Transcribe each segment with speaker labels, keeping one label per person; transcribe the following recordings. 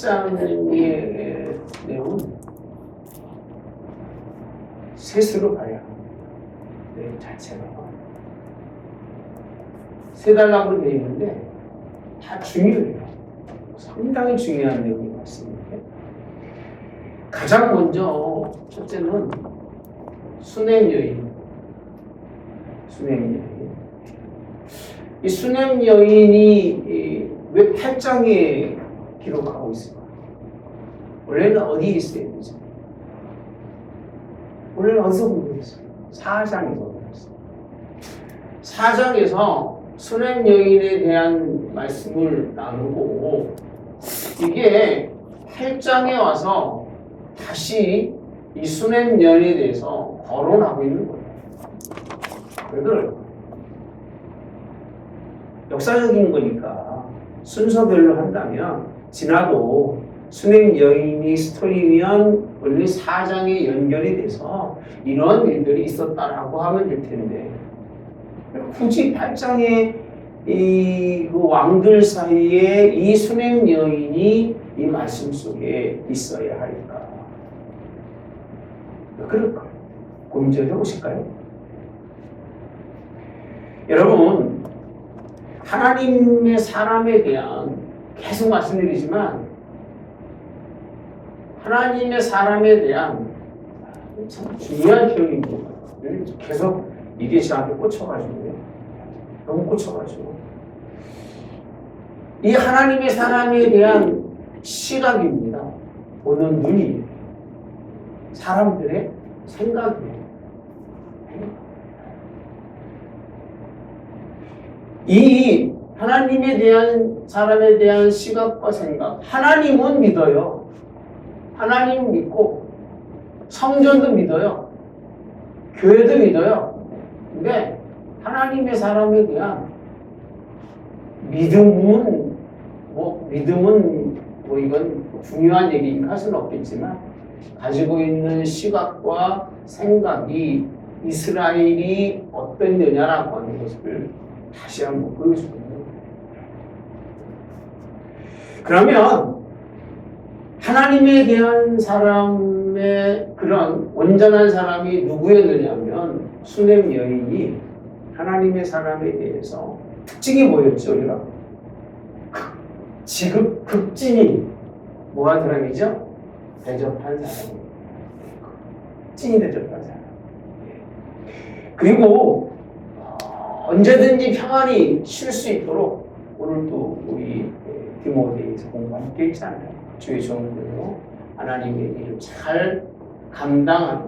Speaker 1: 8장의 내용은 셋으로 봐야 합니다. 내용 자체가 세 단락으로 되어 있는데 다 중요해요. 상당히 중요한 내용이 맞습니다. 가장 먼저 첫째는 수냄 여인. 이 수냄 여인이 왜 8장에 기록하고 있을까? 원래는 어디에 있어야 되죠? 원래는 어디서 공부했어요? 4장에서 공부했어요. 4장에서 수냄 여인에 대한 말씀을 나누고 이게 8장에 와서 다시 이 수냄 여인에 대해서 거론하고 있는 거예요. 왜 그럴까? 역사적인 거니까 순서별로 한다면 지나도 수냄 여인이 스토리면 원래 4장에 연결이 돼서 이런 일들이 있었다라고 하면 될 텐데 굳이 8장에 그 왕들 사이에 이 수냄 여인이 이 말씀 속에 있어야 할까? 왜 그럴까? 고민 좀 해보실까요? 여러분, 하나님의 사람에 대한 계속 말씀드리지만 하나님의 사람에 대한 참 중요한 표현인 것 같아요. 계속 이게 저한테 꽂혀가지고요. 너무 꽂혀가지고 이 하나님의 사람에 대한 시각입니다. 보는 눈이 사람들의 생각이에요. 이 하나님에 대한 사람에 대한 시각과 생각, 하나님은 믿어요. 하나님 믿고 성전도 믿어요. 교회도 믿어요. 근데 하나님의 사람에 대한 믿음은 이건 중요한 얘기니까 할 수는 없겠지만 가지고 있는 시각과 생각이 이스라엘이 어땠느냐라고 하는 것을 다시 한번 보여주는 거예요. 그러면 하나님에 대한 사람의 그런 온전한 사람이 누구였느냐면 수냄 여인이 하나님의 사람에 대해서 특징이 뭐였죠? 우리가 극진이 뭐한 사람이죠? 대접한 사람이에요. 극진이 대접한 사람. 그리고 언제든지 평안히 쉴 수 있도록 오늘 또 우리 디모데에서 공부 함께 했잖아요. 주의 종들로 하나님의 일을 잘 감당하는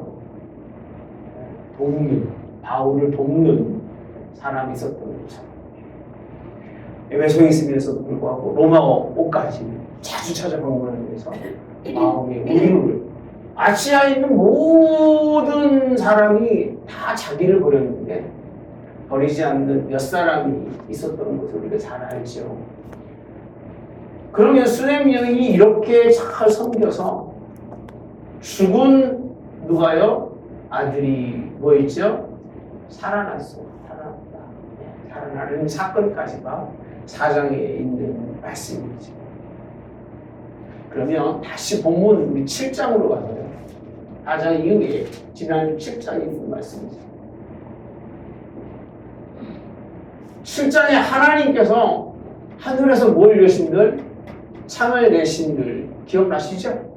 Speaker 1: 돕는, 바울을 돕는 사람이 있었던 것처럼 에베소에 있으면서도 불구하고 로마어까지 자주 찾아방문하면서 마음의 우유를 아시아에 있는 모든 사람이 다 자기를 버렸는데 버리지 않는 몇 사람이 있었던 것을 우리가 잘 알죠. 그러면 수냄 여인이 이렇게 잘 섬겨서 죽은 누가요? 아들이 뭐였죠? 살아났어요. 살아나는 사건까지가 4장에 있는 말씀이죠. 그러면 다시 본문 우리 7장으로 가서요. 4장 이후에 지난 7장에 있는 말씀이죠. 7장에 하나님께서 하늘에서 뭘 내신들? 창을 내신들 기억나시죠?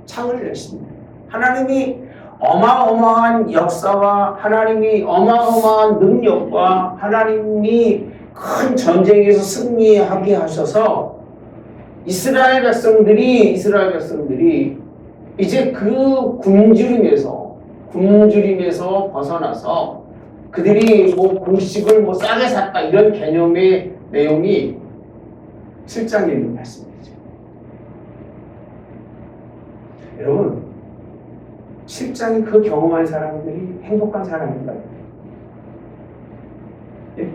Speaker 1: 창을 내신들 하나님이 어마어마한 역사와 하나님이 어마어마한 능력과 하나님이 큰 전쟁에서 승리하게 하셔서 이스라엘 백성들이 이제 그 굶주림에서 벗어나서 그들이 곡식을 싸게 샀다 이런 개념의 내용이 7장에 있는 말씀이죠. 여러분 7장이 그 경험한 사람들이 행복한 사람인가요? 예?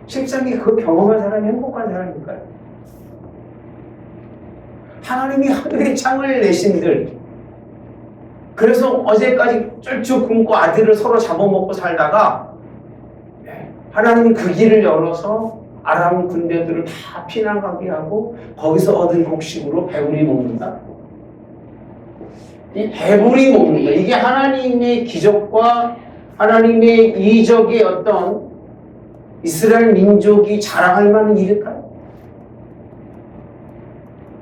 Speaker 1: 7장이 그 경험한 사람이 행복한 사람일까요? 하나님이 하늘의 창을 내신들 그래서 어제까지 쫄쭉 굶고 아들을 서로 잡아먹고 살다가 하나님이 그 길을 열어서 아람 군대들을 다 피난가게 하고 거기서 얻은 곡식으로 배불리 먹는다. 이 배불리 먹는다. 이게 하나님의 기적과 하나님의 이적의 어떤 이스라엘 민족이 자랑할 만한 일일까요?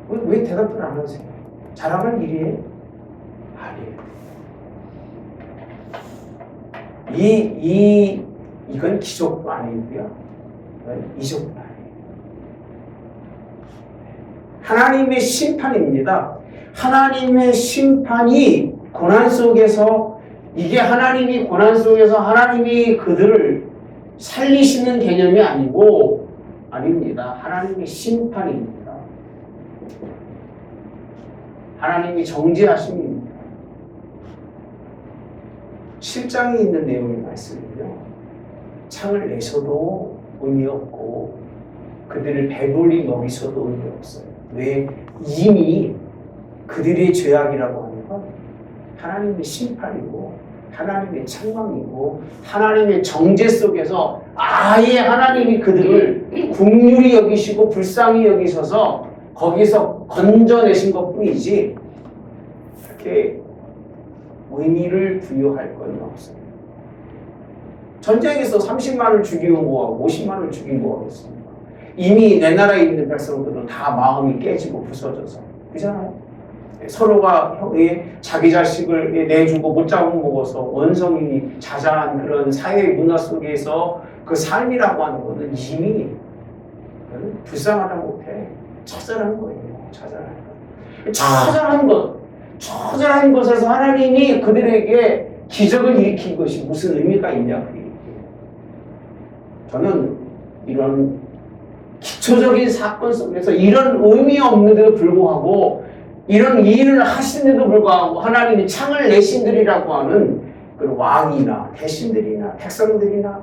Speaker 1: 왜 대답을 안 하세요? 자랑할 일이에요? 아니에요. 이건 기적도 아니고요. 이적도 아니에요. 하나님의 심판입니다. 하나님의 심판이 고난 속에서 이게 하나님이 고난 속에서 하나님이 그들을 살리시는 개념이 아니고 아닙니다. 하나님의 심판입니다. 하나님이 정죄하심입니다. 7장에 있는 내용의 말씀은요. 창을 내셔도 의미 없고 그들을 배불리 먹이셔도 의미 없어요. 왜? 이미 그들의 죄악이라고 하는 건 하나님의 심판이고 하나님의 책망이고 하나님의 정죄 속에서 아예 하나님이 그들을 긍휼히 여기시고 불쌍히 여기셔서 거기서 건져내신 것뿐이지 그렇게 의미를 부여할 건 없어요. 전쟁에서 30만을 죽이고 뭐하고 50만을 죽인 거 하겠습니까? 이미 내 나라에 있는 백성들은 다 마음이 깨지고 부서져서 그렇잖아요. 서로가 자기 자식을 내주고 못 잡아먹어서 원성이 자자한 그런 사회 문화 속에서 그 삶이라고 하는 것은 이미 불쌍하다 못해 처절한 거예요. 처절한 것에서 하나님이 그들에게 기적을 일으킨 것이 무슨 의미가 있냐 그 얘기예요. 저는 이런 기초적인 사건 속에서 이런 의미 없는데도 불구하고 이런 일을 하시는데도 불구하고 하나님이 창을 내신들이라고 하는 그런 왕이나 대신들이나 백성들이나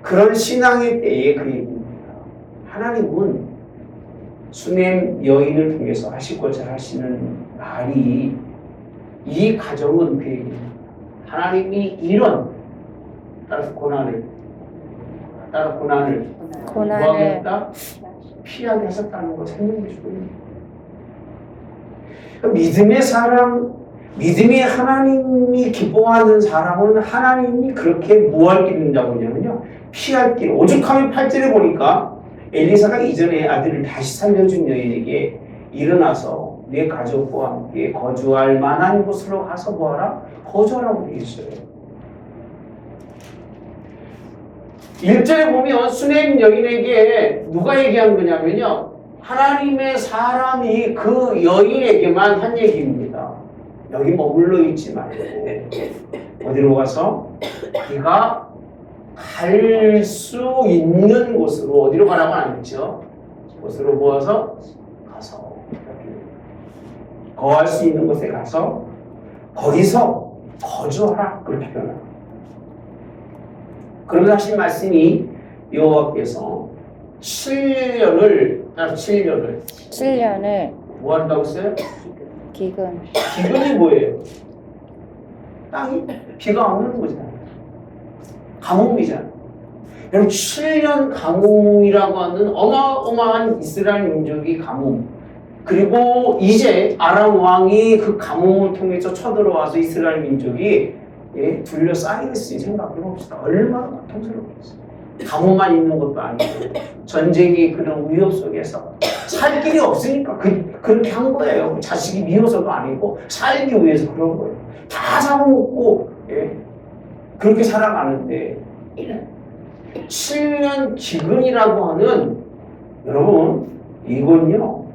Speaker 1: 그런 신앙의 때에 그 얘기입니다. 하나님은 수넴 여인을 통해서 하시고자 하시는 말이 이 가정은 그 얘기입니다. 하나님이 이런 따라서 고난을 뭐하겠다? 피하게 하셨다는 걸 설명해 주고 있는 믿음의 사람, 믿음의 하나님이 기뻐하는 사람은 하나님이 그렇게 뭐할 길 있냐고 하냐면요. 피할 길. 오죽하면 8절에 보니까 엘리사가 이전에 아들을 다시 살려준 여인에게 일어나서 내 가족과 함께 거주할 만한 곳으로 가서 뭐하라? 거주하라고 되어 있어요. 1절에 보면 수넴 여인에게 누가 얘기한 거냐면요. 하나님의 사람이 그 여인에게만 한 얘기입니다. 여기 머물러 있지 말고 어디로 가서 네가 갈 수 있는 곳으로 어디로 가라고 안 했죠. 곳으로 모아서 가서 거할 수 있는 곳에 가서 거기서 거주하라 그렇게 표현합니다. 그러면서 하신 말씀이 여호와께서 7년을 뭐 한다고 했어요? 기근이 뭐예요? 땅이 비가 안 오는 거잖아요. 가뭄이잖아요. 여러분 7년 가뭄이라고 하는 어마어마한 이스라엘 민족이 가뭄. 그리고 이제 아람 왕이 그 가뭄을 통해서 쳐들어와서 이스라엘 민족이 둘러싸이겠어요. 생각해 봅시다. 얼마나 고통스럽겠어요. 가뭄만 있는 것도 아니고 전쟁이 그런 위협 속에서 살 길이 없으니까 그렇게 한 거예요. 자식이 미워서도 아니고 살기 위해서 그런 거예요. 다 잡아먹고 그렇게 살아가는데 7년 기근이라고 하는 여러분 이건요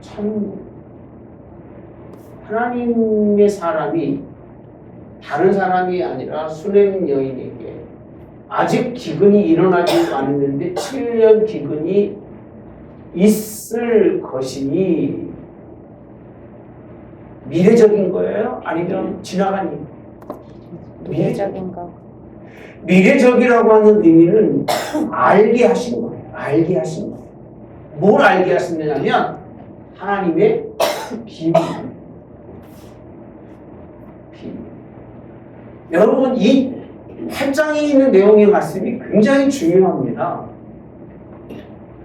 Speaker 1: 참 하나님의 사람이 다른 사람이 아니라 수넴 여인에게 아직 기근이 일어나지 않았는데 7년 기근이 있을 것이니 미래적인 거예요? 아니면 지나간 일?
Speaker 2: 미래적인 거.
Speaker 1: 미래적이라고 하는 의미는 알게 하신 거예요. 알게 하신 거예요. 뭘 알게 하시느냐면 하나님의 비밀. 여러분 이 8장에 있는 내용의 말씀이 굉장히 중요합니다.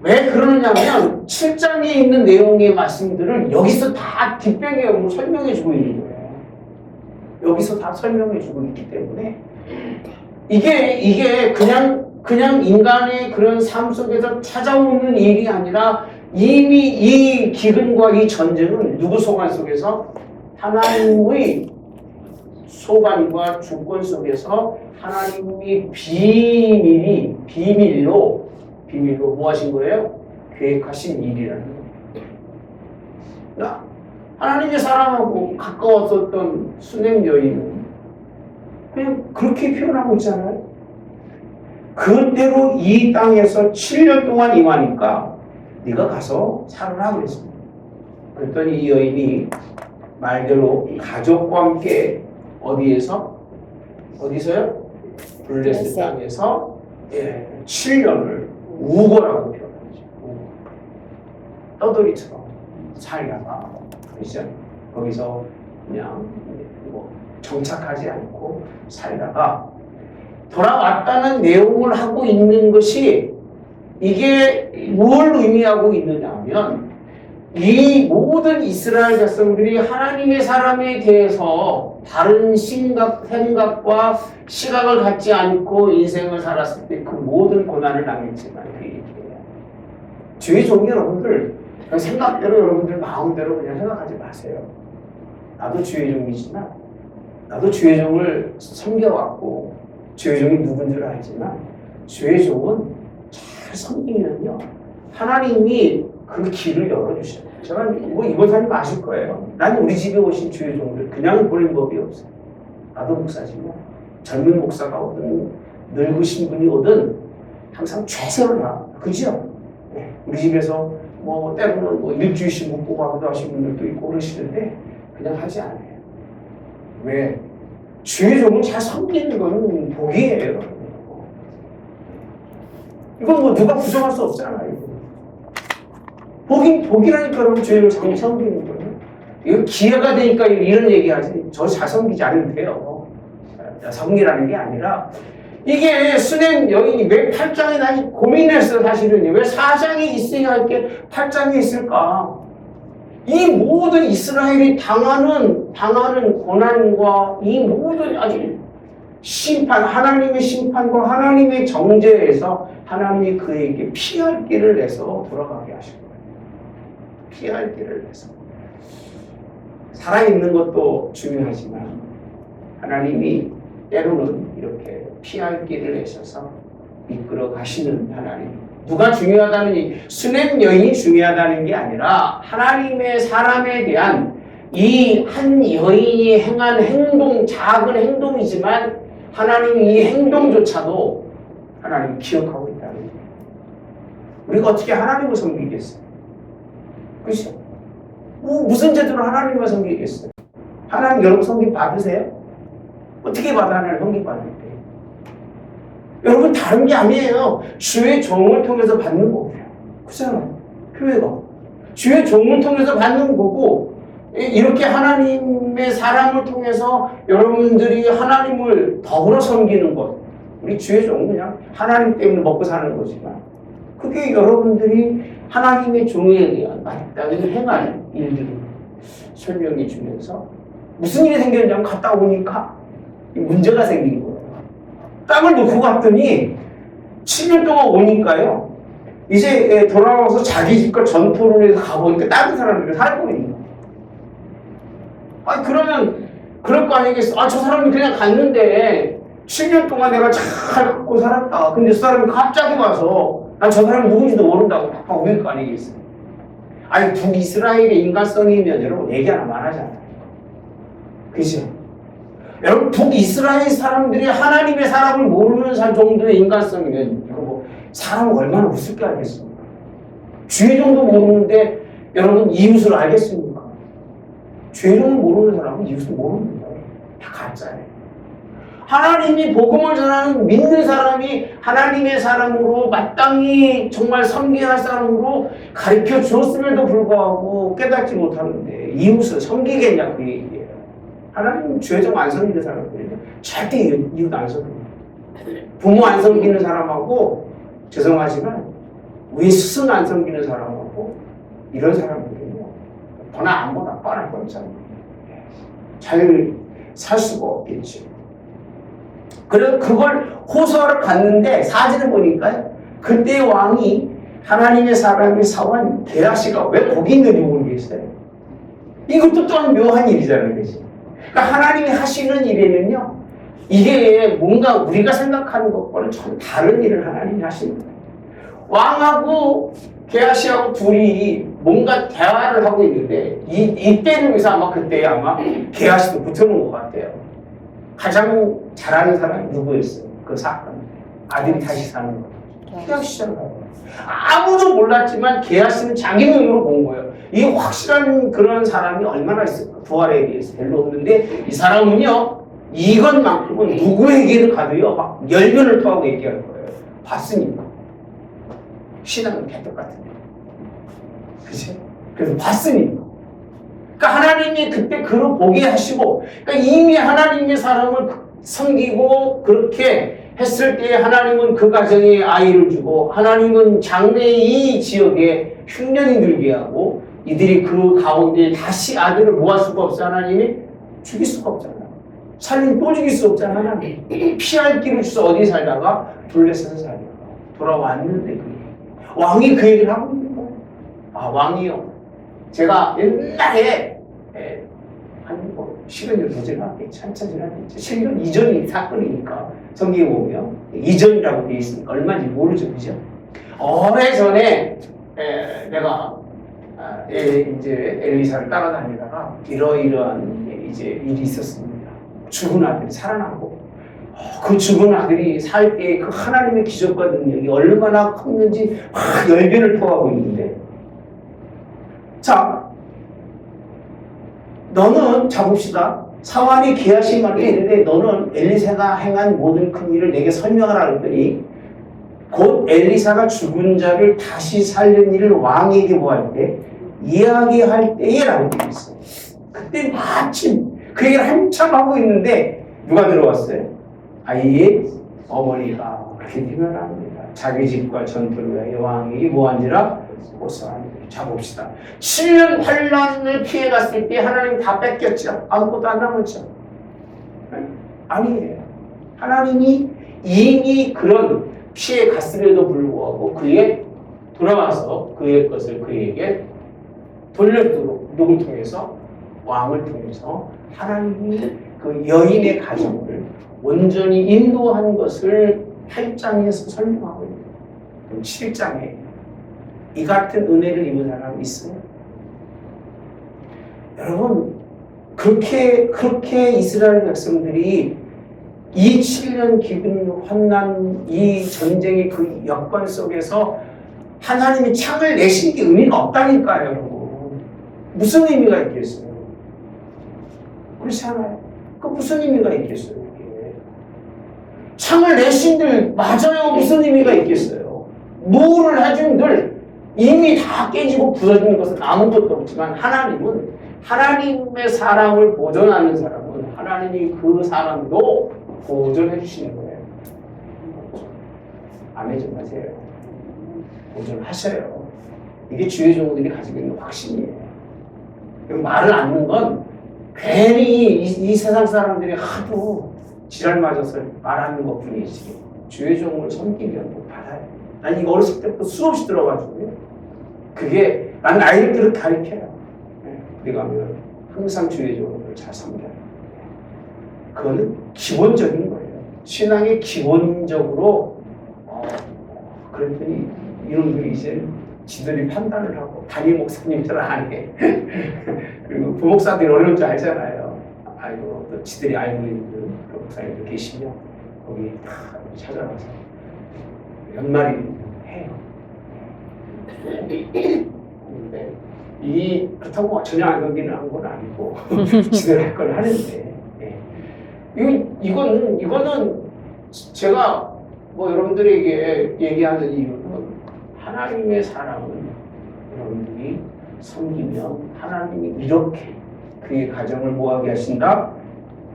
Speaker 1: 왜 그러느냐면 7장에 있는 내용의 말씀들을 여기서 다 뒷배경으로 설명해 주고 있는 거예요. 여기서 다 설명해 주고 있기 때문에 이게 그냥 인간의 그런 삶 속에서 찾아오는 일이 아니라 이미 이 기근과 이 전쟁은 누구 소관 속에서? 하나님의 소관과 주권 속에서 하나님이 비밀로 뭐 하신 거예요? 계획하신 일이라는 거예요. 하나님의 사람하고 가까웠었던 수냄 여인은 그냥 그렇게 표현하고 있잖아요. 그대로 이 땅에서 7년 동안 임하니까 네가 가서 살아라 그랬습니다. 그랬더니 이 여인이 말대로 가족과 함께 어디서요? 블레셋 땅에서 7년을 우거라고 표현하죠. 떠돌이처럼 살다가 그렇죠? 거기서 그냥 뭐 정착하지 않고 살다가 돌아왔다는 내용을 하고 있는 것이 이게 뭘 의미하고 있느냐 하면 이 모든 이스라엘 백성들이 하나님의 사람에 대해서 다른 생각과 시각을 갖지 않고 인생을 살았을 때 그 모든 고난을 당했지만 그 얘기예요. 주의 종이 여러분들 생각대로 여러분들 마음대로 그냥 생각하지 마세요. 나도 주의 종이지만 나도 주의 종을 섬겨왔고 주의 종이 누군 줄 알지만 주의 종은 잘 섬기면요 하나님이 그 길을 열어주셔요. 제가 뭐 이번 사님 아실 거예요. 난 우리 집에 오신 주의 종들 그냥 보낸 법이 없어요. 나도 목사지만 젊은 목사가 오든 늙으신 분이 오든 항상 최선을 다 그죠? 네. 우리 집에서 뭐 때로는 뭐 일주일씩 묵고 가기도 하신 분들도 있고 그러시는데 그냥 하지 않아요. 왜? 주의 종을 잘 섬기는 건 복이에요. 이건 뭐 누가 부정할 수 없잖아요. 복이라니까 여러분 주의를 잘 섬기는 거예요. 이거 기회가 되니까 이런 얘기하지. 저 잘 섬기지 않으면 돼요. 섬기라는 게 아니라 이게 수냄 여인이 왜 8장에 다시 고민했어요. 사실은 왜 4장이 있어야 할 게 8장에 있을까? 이 모든 이스라엘이 당하는 고난과 이 모든 아주 심판, 하나님의 심판과 하나님의 정죄에서 하나님이 그에게 피할 길을 내서 돌아가게 하신 거예요. 피할 길을 내서. 살아있는 것도 중요하지만 하나님이 때로는 이렇게 피할 길을 내셔서 이끌어 가시는 하나님. 누가 중요하다는 수냄 여인이 중요하다는 게 아니라 하나님의 사람에 대한 이 한 여인이 행한 행동, 작은 행동이지만 하나님이 이 행동조차도 하나님이 기억하고 있다는 거예요. 우리가 어떻게 하나님을 섬기겠어요? 그렇죠? 무슨 제도로 하나님을 섬기겠어요? 하나님 여러분 섬김 받으세요? 어떻게 받아 하나님 섬김 받을 때? 여러분 다른 게 아니에요. 주의 종을 통해서 받는 거예요. 그렇잖아요. 교회가 주의 종을 통해서 받는 거고 이렇게 하나님의 사람을 통해서 여러분들이 하나님을 더불어 섬기는 것. 우리 주의 종은 그냥 하나님 때문에 먹고 사는 거지만 그게 여러분들이 하나님의 종에 대한 마땅히 행할 일들을 설명해 주면서 무슨 일이 생겼냐면 갔다 오니까 문제가 생긴 거예요. 땅을 놓고 갔더니 7년 동안 오니까요. 이제 돌아와서 자기 집과 전토를 해서 가보니까 다른 사람들이 살고 있는 거예요. 아니 그러면 그럴 거 아니겠어. 저 사람이 그냥 갔는데 7년 동안 내가 잘 갖고 살았다. 근데 그 사람이 갑자기 와서 난 저 사람이 누군지도 모른다고 막 오일 거 아니겠어. 아니 북이스라엘의 인간성이면 여러분 얘기 하나만 하잖아요. 그죠? 여러분 북이스라엘 사람들이 하나님의 사람을 모르는 정도의 인간성이면 이거 뭐 사람 얼마나 웃을 게 알겠습니까? 주의 정도 모르는데 여러분 이웃을 알겠습니까? 주의 정도 모르는 사람은 이웃을 모릅니다. 다 가짜예요. 하나님이 복음을 전하는 믿는 사람이 하나님의 사람으로 마땅히 정말 섬겨야 할 사람으로 가르쳐 주었음에도 불구하고 깨닫지 못하는데 이웃을 섬기겠냐 그 얘기예요. 하나님 죄정 안 섬기는 사람들이요 절대 이웃 안 섬깁니다. 부모 안 섬기는 사람하고 죄송하지만 왜 스승 안 섬기는 사람하고 이런 사람들은요, 보나 안 보나 뻔할 뻔잖아요. 잘 살 수가 없겠죠. 그래서 그걸 호소하러 갔는데 사진을 보니까 그때 왕이 하나님의 사람이 사원 게하시가 왜 거기 있는지 모르겠어요. 이것도 또한 묘한 일이잖아요. 그렇지? 그러니까 하나님이 하시는 일에는요, 이게 뭔가 우리가 생각하는 것과는 전 다른 일을 하나님이 하시는 거예요. 왕하고 게하시하고 둘이 뭔가 대화를 하고 있는데 이때를 위해서 아마 그때 아마 게하시도 붙여놓은 것 같아요. 가장 잘하는 사람이 누구였어요? 그 사건. 아들이 다시 사는 거. 게하시잖아요. 아무도 몰랐지만 게하시는 자기 눈으로 본 거예요. 이 확실한 그런 사람이 얼마나 있을까? 부활에 대해서 별로 없는데 이 사람은요, 이것만큼은 누구에게는 가도요 막 열변을 토하고 얘기할 거예요. 봤으니까. 신앙은 개떡 같은 거. 그치? 그래서 봤으니까. 그러니까 하나님이 그때 그를 보게 하시고, 그러니까 이미 하나님의 사람을 섬기고 그렇게 했을 때 하나님은 그 가정에 아이를 주고, 하나님은 장래의 이 지역에 흉년이 들게 하고, 이들이 그 가운데 다시 아들을 모을 수가 없어. 하나님이 죽일 수가 없잖아. 살림 또 죽일 수 없잖아. 하나님. 피할 길을 주서 어디 살다가 둘레서서 살다가 돌아왔는데 그 왕이 그 얘기를 하고 있는 거예요. 아, 왕이요. 제가 옛날에 한 시간이 더 지났겠지, 한참 지났겠지. 실은 이전이 사건이니까 성경에 보면 이전이라고 되어 있으니까 얼마인지 모르죠, 그죠? 오래전에 내가 이제 엘리사를 따라다니다가 이러이러한 이제 일이 있었습니다. 죽은 아들이 살아나고 그 죽은 아들이 살 때 그 하나님의 기적과 능력이 얼마나 컸는지 막 열변을 토하고 있는데, 자, 너는 잡읍시다. 사환이 게하시 말을 했는데 너는 엘리사가 행한 모든 큰 일을 내게 설명하라 그랬더니 곧 엘리사가 죽은 자를 다시 살린 일을 왕에게 뭐할 때 이야기할 때에 라고 되어 있어요. 그때 마침 그 얘기를 한참 하고 있는데 누가 들어왔어요? 아이의 어머니가 그렇게 표현합니다. 자기 집과 전투를 위하여 왕이 뭐한지라 고소하니라. 자 봅시다. 7년 환란을 피해갔을 때 하나님 다 뺏겼죠. 아무것도 안 남았죠. 아니에요. 하나님이 이미 그런 피해 갔음에도 불구하고 그의 돌아와서 그의 것을 그에게 돌려주도록 누굴 통해서? 왕을 통해서 하나님이 그 여인의 가정을 온전히 인도한 것을 8장에서 설명하고 있는 거예요. 7장에 이 같은 은혜를 입은 사람이 있어요? 여러분, 그렇게 이스라엘 백성들이 이 7년 기근 환난 이 전쟁의 그 여건 속에서 하나님이 창을 내신 게 의미가 없다니까요, 여러분. 무슨 의미가 있겠어요? 그렇지 않아요? 그 무슨 의미가 있겠어요? 이게. 창을 내신들 맞아요. 무슨 의미가 있겠어요? 노를 해준들 이미 다 깨지고 부서지는 것은 아무것도 없지만 하나님은 하나님의 사람을 보존하는 사람은 하나님이 그 사람도 보존해 주시는 거예요. 아멘 좀 하세요. 보존하셔요. 이게 주의 종들이 가지고 있는 확신이에요. 말을 않는 건 괜히 이 세상 사람들이 하도 지랄 맞아서 말하는 것 뿐이지. 주의 종을 섬기면 꼭 받아요. 난 이거 어렸을 때부터 수없이 들어가지고요. 그게 난 아이를 그렇게 가르쳐요. 우리가 하면 항상 주의 종을 잘 섬겨요. 그거는 기본적인 거예요. 신앙의 기본적으로 그랬더니 이놈들이 이제 지들이 판단을 하고 담임 목사님처럼 안 해. 그리고 부목사들이 어려운 줄 알잖아요. 아이고 또 지들이 알고 있는 그 목사님들 계시면 거기 다 찾아가서 연말이 해요. 근데 그렇다고 전혀 안 넘기는 건 아니고 지들 할 걸 하는데 이거는 제가 뭐 여러분들에게 얘기하는 이유는 하나님의 사람은 여러분들이 섬기면 하나님이 이렇게 그의 가정을 뭐하게 하신다?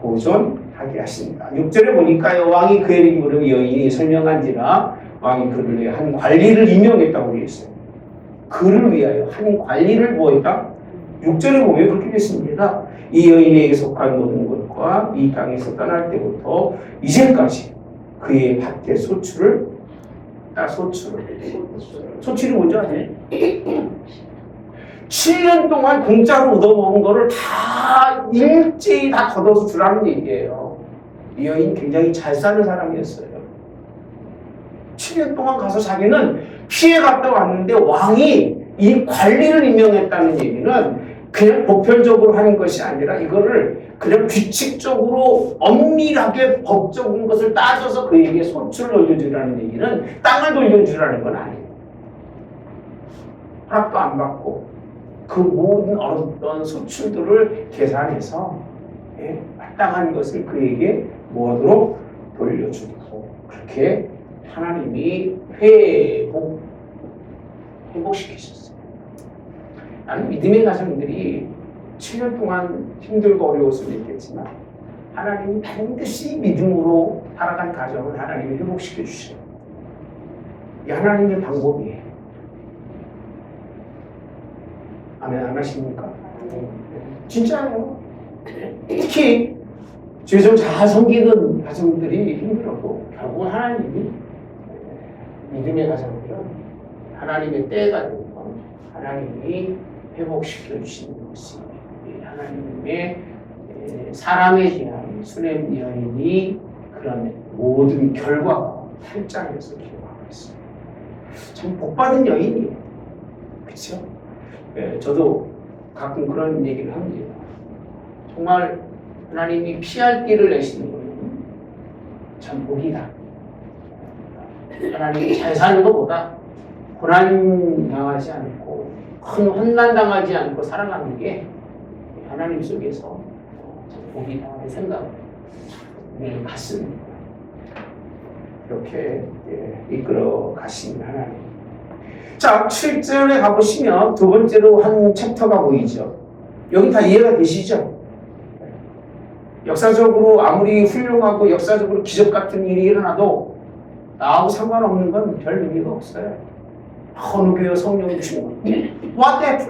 Speaker 1: 보존하게 하신다. 6절에 보니까요. 왕이 그에게 물으며 여인이 설명한지라 왕이 그를 위해 한 관리를 임명했다고 되어 있어요. 그를 위하여 한 관리를 뭐했다? 6절에 보면 그렇게 됐습니다. 이 여인에게 속한 모든 것과 이 땅에서 떠날 때부터 이제까지 그의 밭의 소출이 뭔지 아세요? 7년 동안 공짜로 얻어먹은 거를 다 일제히 다 걷어서 주라는 얘기예요. 이 여인 굉장히 잘 사는 사람이었어요. 7년 동안 가서 자기는 피해 갔다 왔는데 왕이 이 관리를 임명했다는 얘기는 그냥 보편적으로 하는 것이 아니라 이거를 그냥 규칙적으로 엄밀하게 법적인 것을 따져서 그에게 소출을 올려주라는 얘기는 땅을 돌려주라는 건 아니에요. 허락도 안 받고 그 모든 어떤 소출들을 계산해서 마땅한 것을 그에게 뭐하도록 돌려주고 그렇게 하나님이 회복시키셨어요. 나는 믿음의 가정들이 7년 동안 힘들고 어려울 수도 있겠지만 하나님이 반드시 믿음으로 살아간 가정을 하나님이 회복시켜 주셔요. 이 하나님의 방법이에요. 아멘 안 하십니까? 진짜요. 특히 주의종 잘 섬기는 가정들이 힘들어도 결국 하나님이 믿음의 가정들은 하나님의 때가 되면 하나님이 회복시켜 주시는 것이 하나님의 사람에 대한 수냄 여인이 그런 모든 결과가 8장에서 기록하고 있습니다. 참 복받은 여인이에요. 그렇죠? 저도 가끔 그런 얘기를 합니다. 정말 하나님이 피할 길을 내시는 거는 참 복이다. 하나님이 잘 사는 것보다 고난 당하지 않고 큰 환난 당하지 않고 살아가는 게 하나님 속에서 참 복이다 하는 생각을 갖습니다. 이렇게 이끌어 가신 하나님. 자, 7절에 가보시면 두 번째로 한 챕터가 보이죠. 여기 다 이해가 되시죠? 역사적으로 아무리 훌륭하고 역사적으로 기적 같은 일이 일어나도 나하고 상관없는 건 별 의미가 없어요. 어느 교회 성령이 충만.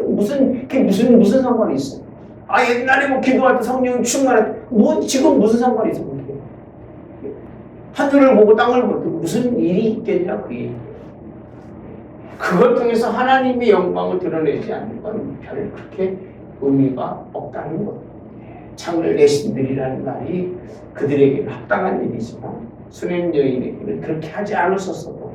Speaker 1: 무슨 상관이 있어? 옛날에 뭐 기도할 때 성령이 충만했. 지금 무슨 상관이 있어? 하늘을 보고 땅을 볼 때 무슨 일이 있겠냐 그 얘기. 그걸 통해서 하나님의 영광을 드러내지 않는 건 별 그렇게 의미가 없다는 것. 창을 내신들이라는 말이 그들에게는 합당한 일이지만 수냄 여인에게는 그렇게 하지 않으셨어도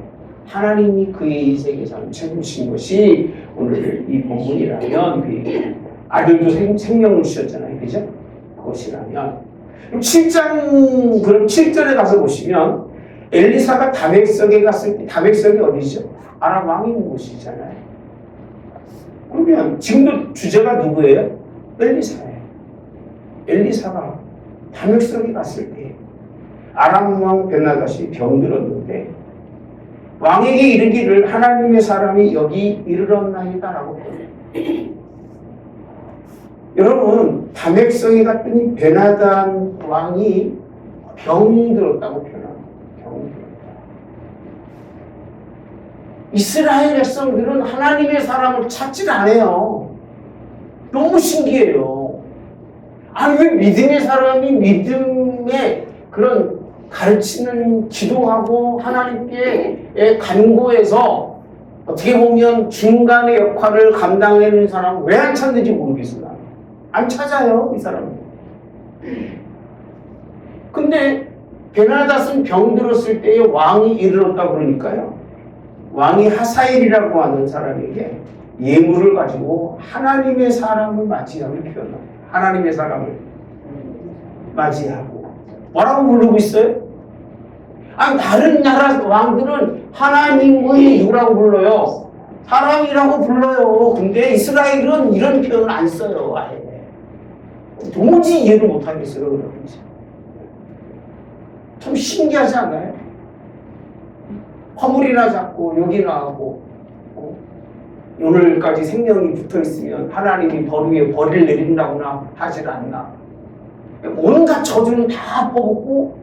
Speaker 1: 하나님이 그의 인생에서 채우신 것이 오늘 이 본문이라면 그에게 아들도 생명을 주셨잖아요. 그죠? 그것이라면 그럼 7절에 가서 보시면 엘리사가 다백성에 갔을 때 다백성이 어디죠? 아람 왕이 있는 곳이잖아요. 그러면 지금도 주제가 누구예요? 엘리사예요. 엘리사가 다백성에 갔을 때 아람 왕 벤하닷이 병들었는데 왕에게 이르기를 하나님의 사람이 여기 이르렀나이다라고 해요. 여러분 다백성에 갔더니 벤하닷 왕이 병들었다고 표현합니다. 병들었다. 이스라엘 백성들은 하나님의 사람을 찾질 않아요. 너무 신기해요. 왜 믿음의 사람이 믿음의 그런 가르치는 기도하고 하나님께 간구해서 어떻게 보면 중간의 역할을 감당하는 사람은 왜 안 찾는지 모르겠어요. 안 찾아요, 이 사람은. 근데 베나닷은 병들었을 때에 왕이 이르렀다 그러니까요. 왕이 하사엘이라고 하는 사람에게 예물을 가지고 하나님의 사람을 맞이하는 표현합니다. 하나님의 사람을 맞이하고 뭐라고 부르고 있어요? 다른 나라 왕들은 하나님의 누구라고 불러요? 사람이라고 불러요. 근데 이스라엘은 이런 표현을 안 써요. 아예. 도무지 이해를 못하겠어요. 그러면서. 참 신기하지 않나요? 화물이나 잡고 여기나 하고 오늘까지 생명이 붙어있으면 하나님이 벌 위에 벌을 내린다거나 하질 않나. 온갖 저주는 다 퍼붓고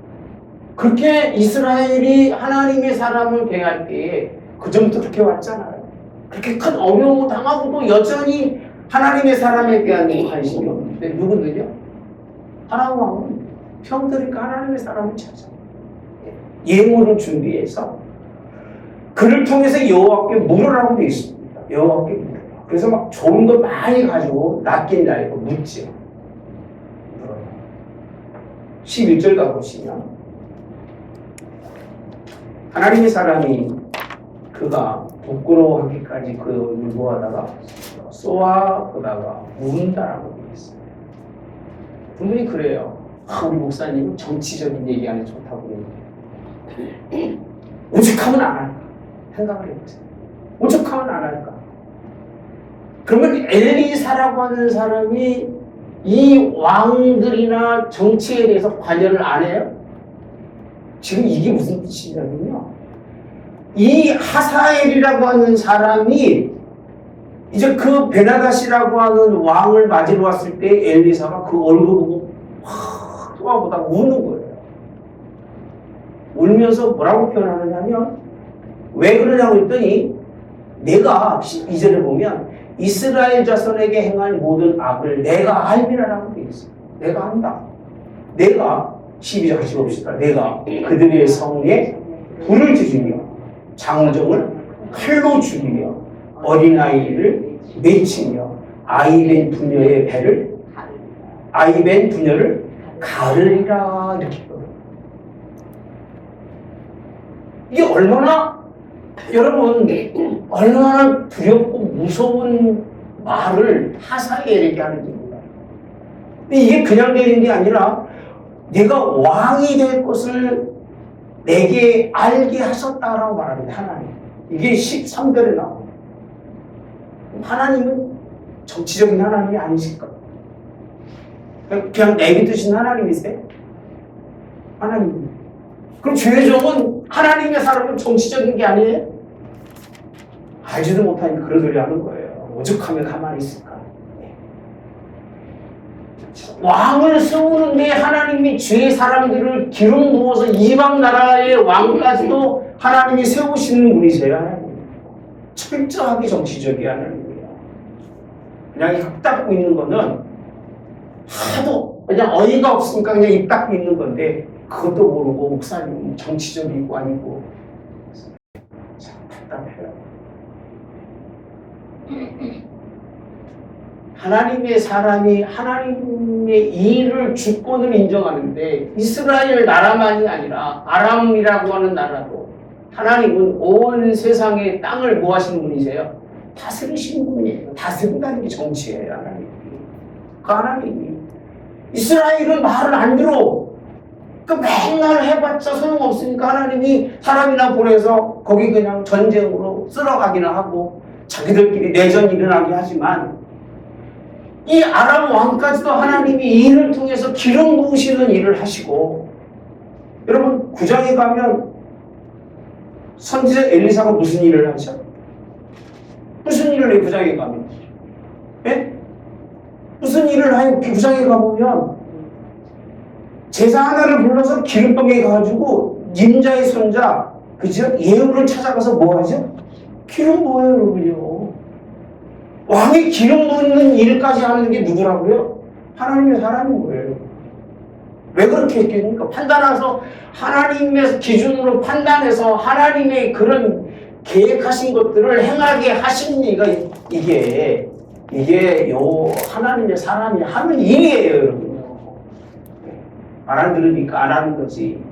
Speaker 1: 그렇게 이스라엘이 하나님의 사람을 대할 때에 그전부터 그렇게 왔잖아요. 그렇게 큰 어려움을 당하고도 여전히 하나님의 사람에 대한 관심이 없는데 누구는요? 하나님 왕은 평들이니까 하나님의 사람을 찾아 예물을 준비해서 그를 통해서 여호와께 물으라고 되어 있습니다. 여호와께 물으라. 그래서 막 좋은 거 많이 가지고 낚인 자에게 묻지요. 11절 가보시면 하나님의 사람이 그가 부끄러워하기까지 그 얼굴 모아다가 쏘아보다가 운다라고 되어 있어요. 분명히 그래요. 우리 목사님은 정치적인 얘기 안에 좋다고 얘기해요. 오죽하면 안 할까? 생각을 해보세요. 오죽하면 안 할까? 그러면 엘리사라고 하는 사람이 이 왕들이나 정치에 대해서 관여를 안 해요? 지금 이게 무슨 뜻이냐면요. 이 하사엘이라고 하는 사람이 이제 그 베나다시라고 하는 왕을 맞으러 왔을 때 엘리사가 그 얼굴 보고 쏘아보다 우는 거예요. 울면서 뭐라고 표현하느냐면 왜 그러냐고 했더니 내가 이전에 보면 이스라엘 자손에게 행한 모든 악을 내가 알미라라고 되어 있어요. 내가 한다. 내가 12절 같이 봅시다. 내가 그들의 성에 불을 지르며 장정을 칼로 죽이며 어린아이를 맺히며 아이벤 부녀의 배를 아이벤 부녀를 가르리라 이렇게 이게 얼마나 여러분 얼마나 두렵고 무서운 말을 하사엘에게 하는지 몰라요. 근데 이게 그냥 되는 게 아니라 내가 왕이 될 것을 내게 알게 하셨다라고 말합니다. 하나님. 이게 13절에 나옵니다. 하나님은 정치적인 하나님이 아니실까? 그냥 내비두신 하나님이세요? 하나님. 그럼 죄종은 하나님의 사람은 정치적인 게 아니에요? 알지도 못하니까 그런 소리 하는 거예요. 오죽하면 가만히 있을까? 왕을 세우는데 하나님이 죄 사람들을 기름 부어서 이방 나라의 왕까지도 하나님이 세우시는 분이세요. 하나님. 철저하게 정치적이 하나님이에요. 그냥 입 닫고 있는 거는 하도 그냥 어이가 없으니까 그냥 입 닫고 있는 건데 그것도 모르고 목사님 정치적이고 아니고 참 답답해요. 하나님의 사람이 하나님의 일을 주권을 인정하는데 이스라엘 나라만이 아니라 아람이라고 하는 나라도 하나님은 온 세상의 땅을 뭐 하시는 분이세요? 다스리시는 분이에요. 다스린다는 게 정치예요. 하나님이. 그 하나님이 이스라엘은 말을 안 들어. 그 맨날 해봤자 소용없으니까 하나님이 사람이나 보내서 거기 그냥 전쟁으로 쓸어가기는 하고 자기들끼리 내전이 일어나게 하지만 이 아람 왕까지도 하나님이 이 일을 통해서 기름 부으시는 일을 하시고 여러분 9장에 가면 선지자 엘리사가 무슨 일을 하죠? 무슨 일을 해 9장에 가면? 예? 무슨 일을 하요? 9장에 가보면 제사 하나를 불러서 기름병에 가가지고 님자의 손자 그죠? 예후를 찾아가서 뭐 하죠? 기름 부어요 여러분요. 왕이 기름 붓는 일까지 하는 게 누구라고요? 하나님의 사람인 거예요. 왜 그렇게 했겠습니까? 판단해서 하나님의 기준으로 판단해서 하나님의 그런 계획하신 것들을 행하게 하신 이가 이게 요 하나님의 사람이 하는 일이에요, 여러분. 말 안 들으니까 안 하는 거지.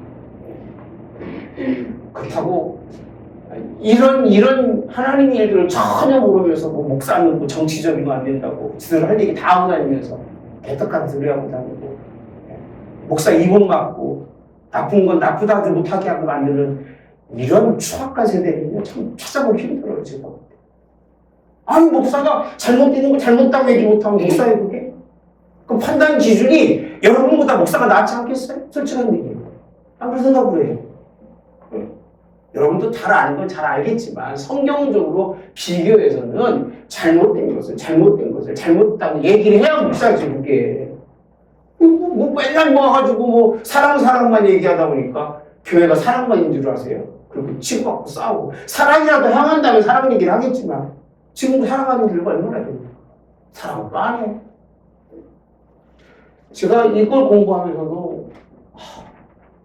Speaker 1: 그렇다고 이런 하나님의 일들을 전혀 모르면서 뭐 목사는 뭐 정치적인 거 안 된다고 지들 할 얘기 다 하고 다니면서 개떡같은 소리 하고 다니고 목사 이복 맞고 나쁜 건 나쁘다도 못하게 하고 만드는 이런 추악한 세대는요 참 찾아보기 힘들어요 지금. 아니 목사가 잘못되는 거 잘못다고 얘기 못하면 목사의 그게 그 판단 기준이 여러분보다 목사가 낫지 않겠어요? 솔직한 얘기예요. 안 그런 생각을 해요. 여러분도 잘 아는 건 잘 알겠지만 성경적으로 비교해서는 잘못된 것을 잘못다고 얘기를 해야 목사지 그게. 뭐 맨날 모아가지고 뭐 사랑만 얘기하다 보니까 교회가 사랑만인 줄 아세요? 그리고 치고받고 싸우고 사랑이라도 향한다면 사랑 얘기를 하겠지만 지금도 사랑하는 교회가 얼마나 됩니까? 사랑을 안 해. 제가 이걸 공부하면서도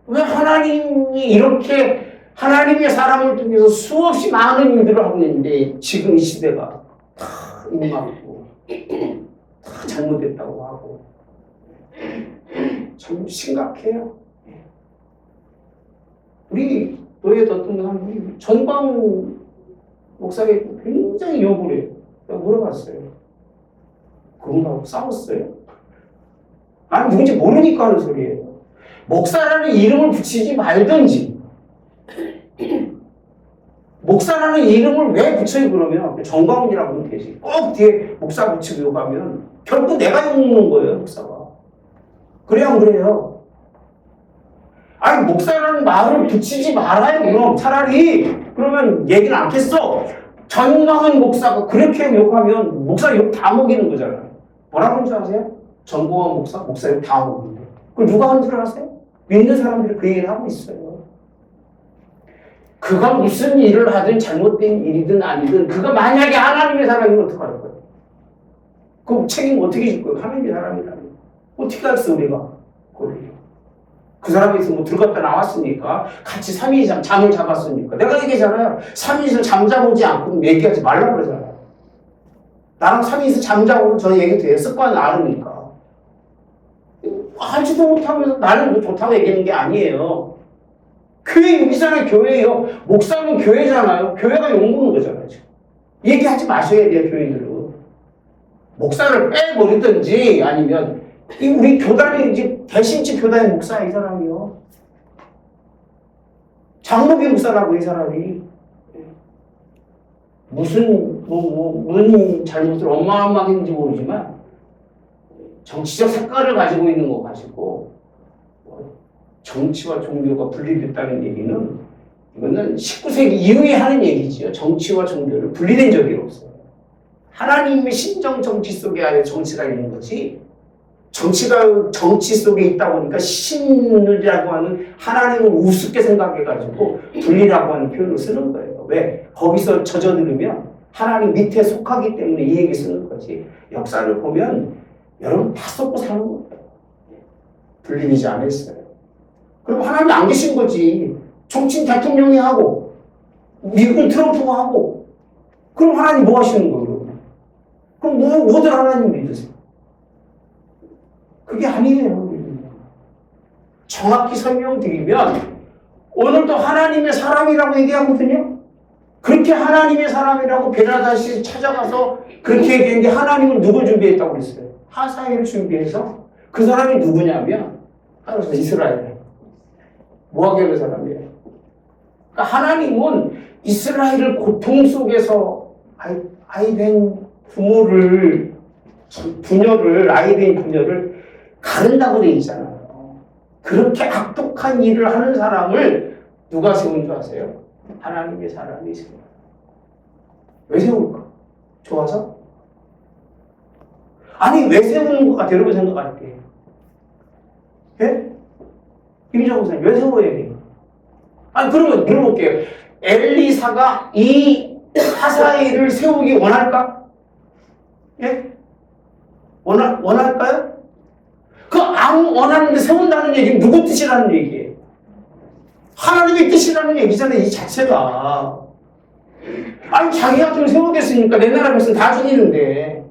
Speaker 1: 왜 하나님이 이렇게 하나님의 사람을 통해서 수없이 많은 일들을 하고 있는데 지금 이 시대가 다 엉망이고 다 잘못됐다고 하고 참 심각해요. 우리 노예도 어떤 사람이 전광훈 목사에게 굉장히 요구를 해요. 내가 물어봤어요. 그분하고 싸웠어요? 아니 누군지 모르니까 하는 소리예요. 목사라는 이름을 붙이지 말든지 목사라는 이름을 왜 붙여요 그러면 정광훈이라고 하면 되지. 꼭 뒤에 목사 붙이고 가면 결국 내가 욕먹는 거예요 목사가. 그래야 안 그래요? 아니 목사라는 말을 붙이지 말아요 그럼 차라리 그러면 얘기는 않겠어. 전광훈 목사가 그렇게 욕하면 목사 욕 다 먹이는 거잖아요. 뭐라고 하는지 아세요? 전광훈 목사 욕 다 먹이는데 그걸 누가 하는 줄 아세요? 믿는 사람들이 그 얘기를 하고 있어요. 그가 무슨 일을 하든 잘못된 일이든 아니든 그가 만약에 하나님의 사람이면 어떡할 거예요? 그 책임 어떻게 질 거예요? 하나님의 사람이라면 어떻게 할수 우리가? 그 사람이 뭐 들어갔다 나왔으니까 같이 3일 이상 잠을 잡았으니까 내가 얘기하잖아요. 3일 이상 잠자보지 않고 얘기하지 말라고 그러잖아요. 나랑 3일 이상 잠자고는 저 얘기 돼요. 습관을 알으니까. 하지도 못하면서 나는 뭐 좋다고 얘기하는 게 아니에요. 교회 여기잖아요. 교회예요. 목사는 교회잖아요. 교회가 욕먹는 거잖아요. 지금. 얘기하지 마셔야 돼요. 교인들은. 목사를 빼버리든지 아니면 우리 교단이 이제 대신치 교단의 목사 이 사람이요. 장로교 목사라고 이 사람이 무슨 잘못을 어마어마하게 했는지 모르지만 정치적 색깔을 가지고 있는 거 가지고 정치와 종교가 분리됐다는 얘기는 이거는 19세기 이후에 하는 얘기지요. 정치와 종교를 분리된 적이 없어요. 하나님의 신정 정치 속에 안에 정치가 있는 거지. 정치가 정치 속에 있다 보니까 신이라고 하는 하나님을 우습게 생각해가지고 분리라고 하는 표현을 쓰는 거예요. 왜? 거기서 젖어들으면 하나님 밑에 속하기 때문에 이 얘기 쓰는 거지. 역사를 보면 여러분 다 썩고 사는 거예요. 분리되지 않았어요. 그럼 하나님이 안 계신 거지. 정치인 대통령이 하고 미국은 트럼프가 하고 그럼 하나님 뭐 하시는 거예요? 그럼 뭐들 하나님 믿으세요? 그게 아니에요. 정확히 설명드리면 오늘도 하나님의 사람이라고 얘기하거든요. 그렇게 하나님의 사람이라고 베나다시 찾아가서 그렇게 얘기했는데 하나님은 누굴 준비했다고 그랬어요? 하사엘을 준비해서 그 사람이 누구냐면 이스라엘. 모하게 하는 사람이에요. 그러니까 하나님은 이스라엘을 고통 속에서 아이된 부모를 아이된 부녀를 가른다고 돼 있잖아요. 그렇게 악독한 일을 하는 사람을 누가 세운 줄 아세요? 하나님의 사람이 세워요. 왜 세울까? 좋아서? 아니 왜 세우는 것 같아요? 여러분 생각할 때. 예? 김희정 목사님 왜 세워야 돼요? 아니 그러면 물어볼게요. 엘리사가 이 하사엘을 세우기 원할까? 예? 원할까요? 그 안 원하는데 세운다는 얘기는 누구 뜻이라는 얘기예요? 하나님의 뜻이라는 얘기잖아요. 이 자체가. 아니 자기가 좀 세우겠으니까 내 나라 백성 다 죽이는데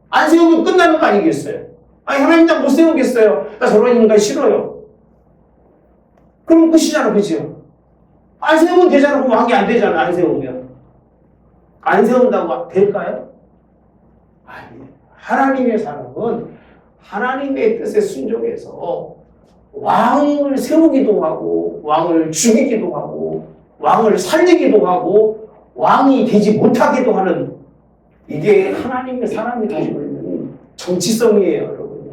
Speaker 1: 안 세우면 끝나는 거 아니겠어요? 아니 하나님 나 못 세우겠어요. 나 저런 인간 싫어요. 그럼 끝이잖아. 그죠? 안 세우면 되잖아. 그럼 왕이 안 되잖아. 안 세우면. 안 세운다고 될까요? 아니, 하나님의 사람은 하나님의 뜻에 순종해서 왕을 세우기도 하고 왕을 죽이기도 하고 왕을 살리기도 하고 왕이 되지 못하기도 하는 이게 하나님의 사람이 가지고 있는 정치성이에요. 여러분.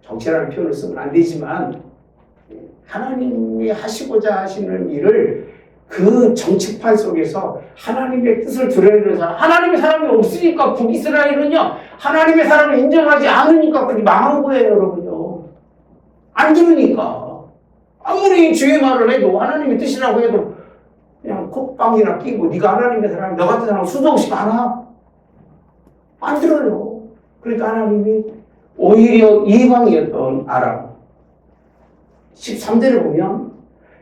Speaker 1: 정치라는 표현을 쓰면 안 되지만 하나님이 하시고자 하시는 일을 그 정치판 속에서 하나님의 뜻을 드러내는 사람, 하나님의 사람이 없으니까 북이스라엘은요, 하나님의 사람을 인정하지 않으니까 그게 망한 거예요, 여러분요. 안 들으니까. 아무리 주의 말을 해도 하나님의 뜻이라고 해도 그냥 콧방이나 끼고 네가 하나님의 사람, 너 같은 사람 수도 없이 많아. 안 들어요. 그러니까 하나님이 오히려 이방이었던 아람 13절을 보면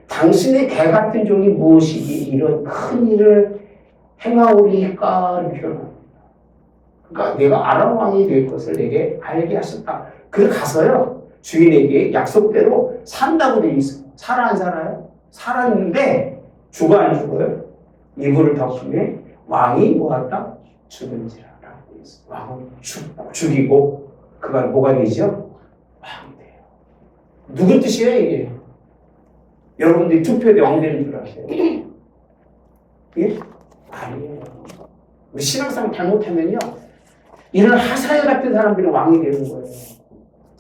Speaker 1: 당신의 개 같은 종이 무엇이기 이런 큰 일을 행하오리까를 표현합니다. 그러니까 내가 아람 왕이 될 것을 내게 알게 하셨다. 그래 가서요 주인에게 약속대로 산다고 돼 있어. 살아 안 살아요? 살았는데 죽어 안 죽어요? 이불을 덮으며 왕이 뭐했다? 죽은지라라고 돼 있어. 왕은 죽이고 그가 뭐가 되죠? 왕이 돼요. 누구 뜻이에요 이게? 여러분들이 투표에 왕 되는 줄 아세요? 예? 아니에요. 우리 신앙생활 잘못하면요 이런 하사야 같은 사람들이 왕이 되는 거예요.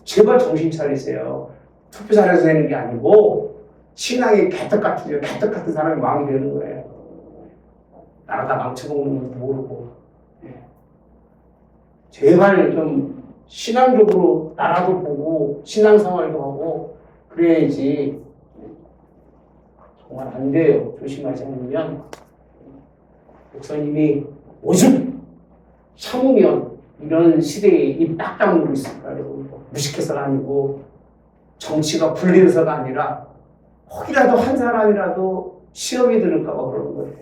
Speaker 1: 제발 정신 차리세요. 투표 잘해서 되는 게 아니고 신앙의 개떡 같은 사람이 왕이 되는 거예요. 나라 다 망쳐먹는 것도 모르고. 제발 좀 신앙적으로 나라도 보고 신앙생활도 하고 그래야지. 정말 안 돼요. 조심하지 않으면 목사님이 오죽 참으면 이런 시대에 입 딱 다물고 있을까요? 무식해서가 아니고 정치가 불리해서가 아니라 혹이라도 한 사람이라도 시험에 들을까 봐 그러는 거예요.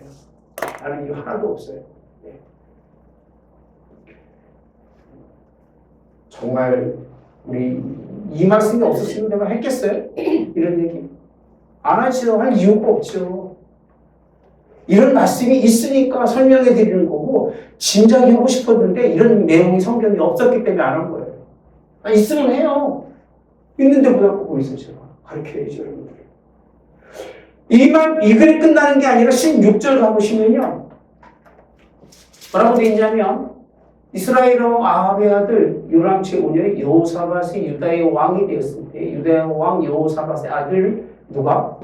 Speaker 1: 다른 이유 하나도 없어요. 네. 정말 우리 이 말씀이 없었으면 내가 했겠어요? 이런 얘기 안 하죠. 할 이유가 없죠. 이런 말씀이 있으니까 설명해 드리는 거고 진작에 하고 싶었는데 이런 내용이 성경에 없었기 때문에 안 한 거예요. 있으면 해요. 있는데 왜 갖고 있어요? 제가 가르쳐야죠, 여러분들. 이 글이 끝나는 게 아니라 16절 가보시면요. 뭐라고 되어 있냐면 이스라엘 아합의 아들 요람 제5년에 여호사밧이 유다의 왕이 되었을 때 유다의 왕 여호사밧의 아들 누가?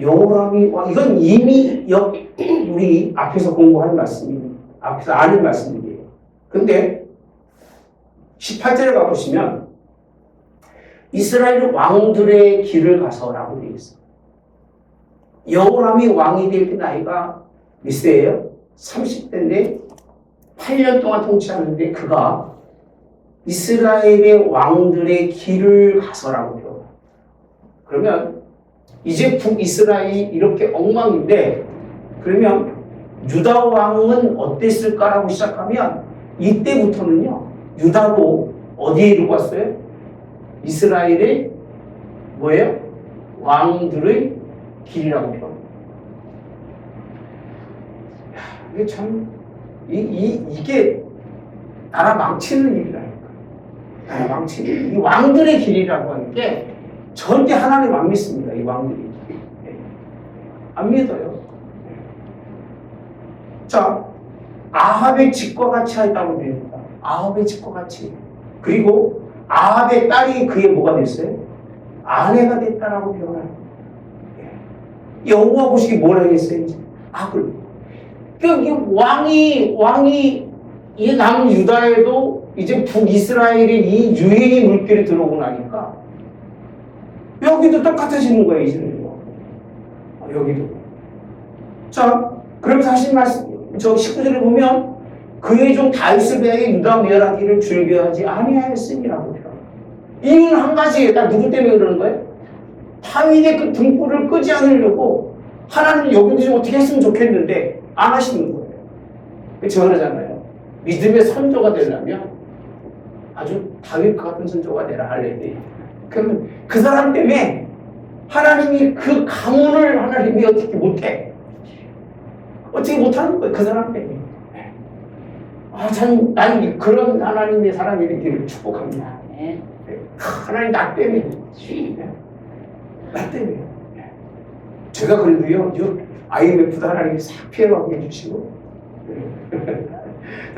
Speaker 1: 여호람이 왕. 이건 이미 우리 앞에서 공부한 말씀입니다. 앞에서 아는 말씀이에요. 근데 18절에 가보시면 이스라엘 왕들의 길을 가서라고 되어 있어요. 여호람이 왕이 될 때 나이가 몇 세예요? 30대인데 8년 동안 통치하는데 그가 이스라엘의 왕들의 길을 가서라고 해요. 그러면 이제 북이스라엘이 이렇게 엉망인데 그러면 유다 왕은 어땠을까라고 시작하면 이때부터는요 유다도 어디에 이르고 왔어요? 이스라엘의 뭐예요? 왕들의 길이라고 표현합니다. 이게 참 이게 나라 망치는 일이라니까. 나라 망치는 이 왕들의 길이라고 하는 게 절대 하나님 안 믿습니다. 이 왕들이 안 믿어요. 자, 아합의 집과 같이 하였다고 됩니다. 아합의 집과 같이. 그리고 아합의 딸이 그의 뭐가 됐어요? 아내가 됐다라고 표현합니다. 여호와 보시기 뭐라 했어요? 악을. 그러니까 왕이 이 남유다에도 이제 북이스라엘의 이 유행의 물결이 들어오고 나니까 여기도 똑같아지는 거예요, 이제는. 여기도. 자, 그러면서 하신 말씀, 저 19절에 보면 그의 종 다윗을 배하여 유다 멸하기를 즐겨하지 아니하였으니라고 해요. 이유는 한 가지예요. 다 누구 때문에 그러는 거예요? 다윗의 그 등불을 끄지 않으려고 하나님 여기도 좀 어떻게 했으면 좋겠는데 안 하시는 거예요. 제가 그러잖아요. 믿음의 선조가 되려면 아주 다윗과 같은 선조가 되라 할래니. 그러면 그 사람 때문에 하나님이 그 가문을 하나님이 어떻게 못해? 어떻게 못하는 거예요? 그 사람 때문에. 난 그런 하나님의 사람이 되기를 축복합니다. 하나님 나 때문에. 나 때문에. 제가 그래도요, IMF도 하나님이 싹 피해가게 해주시고,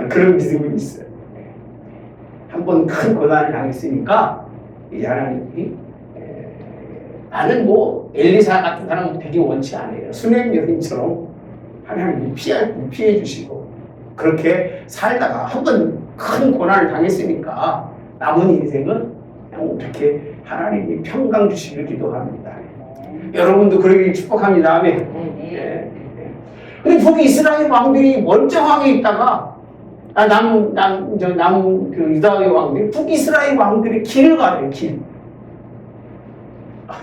Speaker 1: 그런 믿음이 있어요. 한번 큰 고난을 당했으니까, 이제 하나님이, 나는 뭐, 엘리사 같은 사람 되게 원치 않아요. 수냄 여인처럼 하나님이 피해 주시고, 그렇게 살다가 한 번 큰 고난을 당했으니까, 남은 인생은 그냥 이렇게 하나님이 평강 주시길 기도합니다. 여러분도 그러길 축복합니다. 아멘. 예. 근데 북이스라엘 왕들이 멀쩡하게 있다가 그 유다의 왕들이 북이스라엘 왕들이 길을 가요. 길.